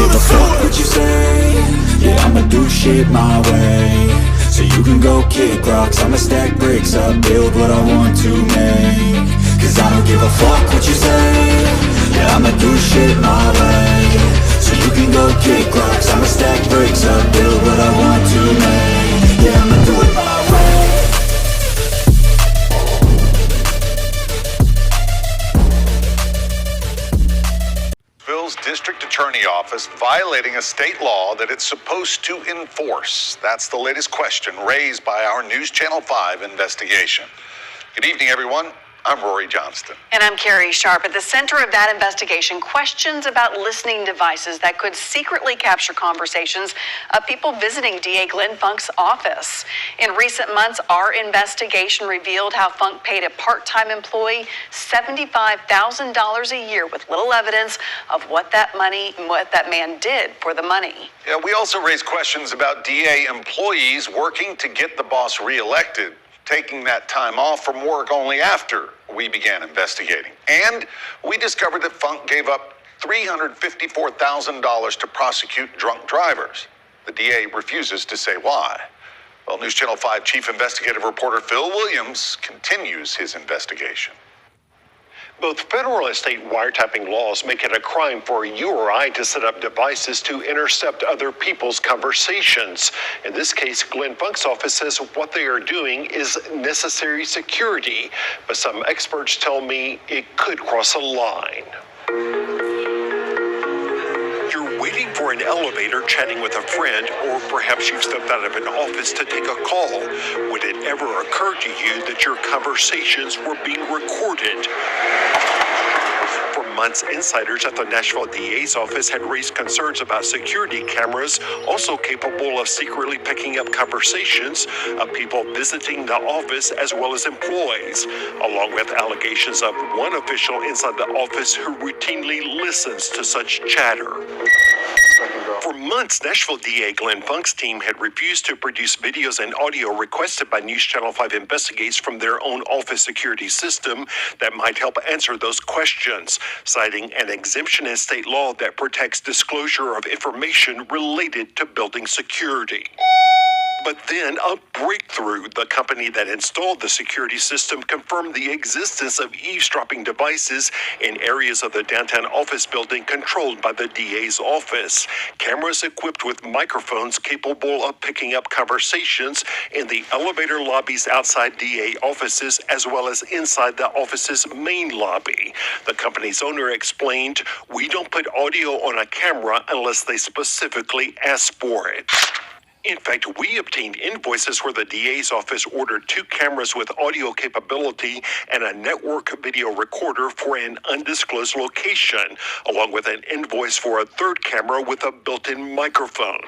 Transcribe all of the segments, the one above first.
give a fuck what you say. Yeah, I'ma do shit my way. So you can go kick rocks, I'ma stack bricks up, build what I want to make. Cause I don't give a fuck what you say. Yeah, I'ma do shit my way. So you can go kick rocks, I'ma stack bricks up, build what I want to make. Yeah, I'ma do it my way. Bill's district attorney office violating a state law that it's supposed to enforce. That's the latest question raised by our News Channel 5 investigation. Good evening, everyone. I'm Rory Johnston. And I'm Carrie Sharp. At the center of that investigation, questions about listening devices that could secretly capture conversations of people visiting DA Glenn Funk's office. In recent months, our investigation revealed how Funk paid a part-time employee $75,000 a year with little evidence of what that man did for the money. Yeah, we also raised questions about DA employees working to get the boss reelected, taking that time off from work only after we began investigating. And we discovered that Funk gave up $354,000 to prosecute drunk drivers. The DA refuses to say why. Well, News Channel 5 Chief Investigative Reporter Phil Williams continues his investigation. Both federal and state wiretapping laws make it a crime for you or I to set up devices to intercept other people's conversations. In this case, Glenn Funk's office says what they are doing is necessary security, but some experts tell me it could cross a line. You're waiting for an elevator, chatting with a friend, or perhaps you've stepped out of an office to take a call. Would it ever occur to you that your conversations were being recorded? For months, insiders at the Nashville DA's office had raised concerns about security cameras, also capable of secretly picking up conversations of people visiting the office as well as employees, along with allegations of one official inside the office who routinely listens to such chatter. For months, Nashville DA Glenn Funk's team had refused to produce videos and audio requested by News Channel 5 Investigates from their own office security system that might help answer those questions, citing an exemption in state law that protects disclosure of information related to building security. But then a breakthrough. The company that installed the security system confirmed the existence of eavesdropping devices in areas of the downtown office building controlled by the DA's office. Cameras equipped with microphones capable of picking up conversations in the elevator lobbies outside DA offices as well as inside the office's main lobby. The company's owner explained, "We don't put audio on a camera unless they specifically ask for it." In fact, we obtained invoices where the DA's office ordered 2 cameras with audio capability and a network video recorder for an undisclosed location, along with an invoice for a 3rd camera with a built-in microphone.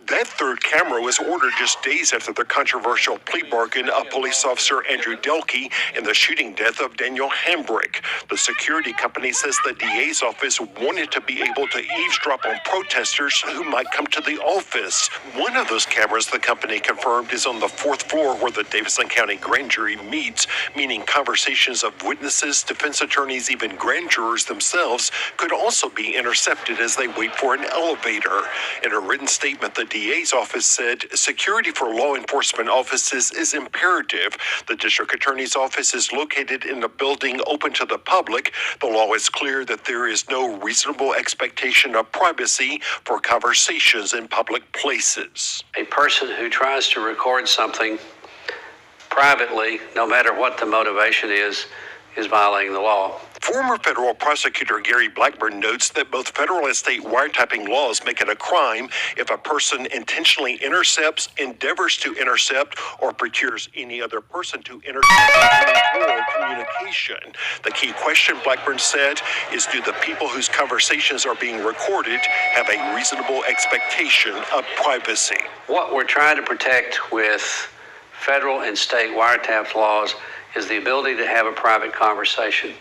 That 3rd camera was ordered just days after the controversial plea bargain of police officer Andrew Delkey in the shooting death of Daniel Hambrick. The security company says the DA's office wanted to be able to eavesdrop on protesters who might come to the office. One of those cameras, the company confirmed, is on the 4th floor where the Davidson County grand jury meets, meaning conversations of witnesses, defense attorneys, even grand jurors themselves could also be intercepted as they wait for an elevator. In a written statement, the DA's office said security for law enforcement offices is imperative. The district attorney's office is located in a building open to the public. The law is clear that there is no reasonable expectation of privacy for conversations in public places. A person who tries to record something privately, no matter what the motivation is violating the law. Former federal prosecutor Gary Blackburn notes that both federal and state wiretapping laws make it a crime if a person intentionally intercepts, endeavors to intercept, or procures any other person to intercept oral communication. The key question, Blackburn said, is do the people whose conversations are being recorded have a reasonable expectation of privacy? What we're trying to protect with federal and state wiretap laws is the ability to have a private conversation.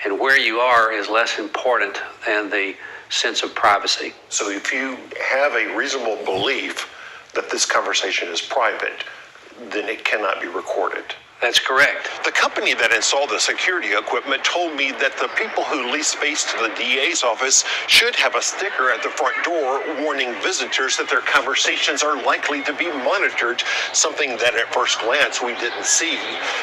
And where you are is less important than the sense of privacy. So if you have a reasonable belief that this conversation is private, then it cannot be recorded. That's correct. The company that installed the security equipment told me that the people who lease space to the DA's office should have a sticker at the front door warning visitors that their conversations are likely to be monitored, something that at first glance we didn't see.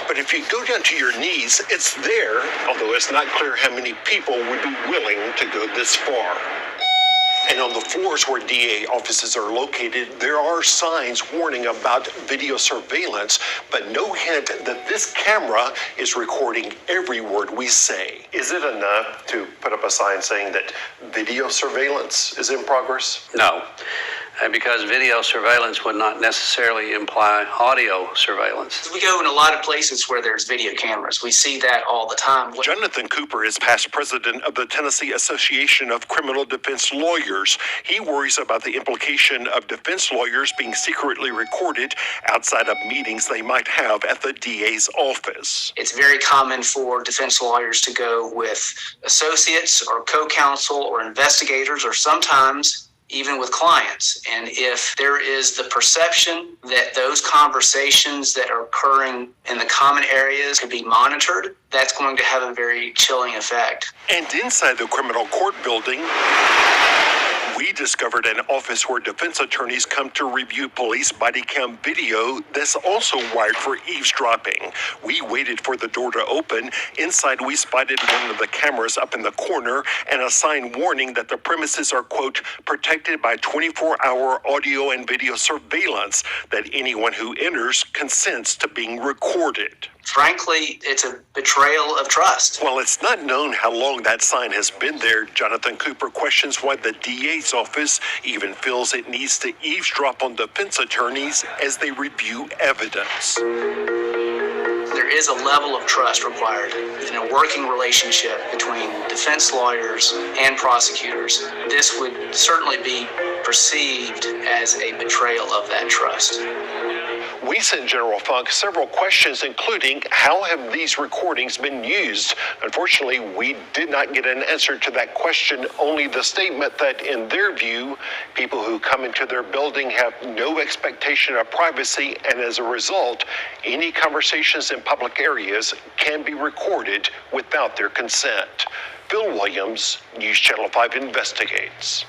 But if you go down to your knees, it's there, although it's not clear how many people would be willing to go this far. And on the floors where DA offices are located, there are signs warning about video surveillance, but no hint that this camera is recording every word we say. Is it enough to put up a sign saying that video surveillance is in progress? No, because video surveillance would not necessarily imply audio surveillance. We go in a lot of places where there's video cameras. We see that all the time. Jonathan Cooper is past president of the Tennessee Association of Criminal Defense Lawyers. He worries about the implication of defense lawyers being secretly recorded outside of meetings they might have at the DA's office. It's very common for defense lawyers to go with associates or co-counsel or investigators or sometimes even with clients. And if there is the perception that those conversations that are occurring in the common areas could be monitored, that's going to have a very chilling effect. And inside the criminal court building, we discovered an office where defense attorneys come to review police body cam video that's also wired for eavesdropping. We waited for the door to open. Inside, we spotted one of the cameras up in the corner and a sign warning that the premises are, quote, protected by 24-hour audio and video surveillance, that anyone who enters consents to being recorded. Frankly, it's a betrayal of trust. While it's not known how long that sign has been there, Jonathan Cooper questions why the DA's office even feels it needs to eavesdrop on defense attorneys as they review evidence. There is a level of trust required in a working relationship between defense lawyers and prosecutors. This would certainly be perceived as a betrayal of that trust. We sent General Funk several questions, including how have these recordings been used? Unfortunately, we did not get an answer to that question, only the statement that in their view, people who come into their building have no expectation of privacy, and as a result, any conversations in public areas can be recorded without their consent. Phil Williams, News Channel 5 Investigates.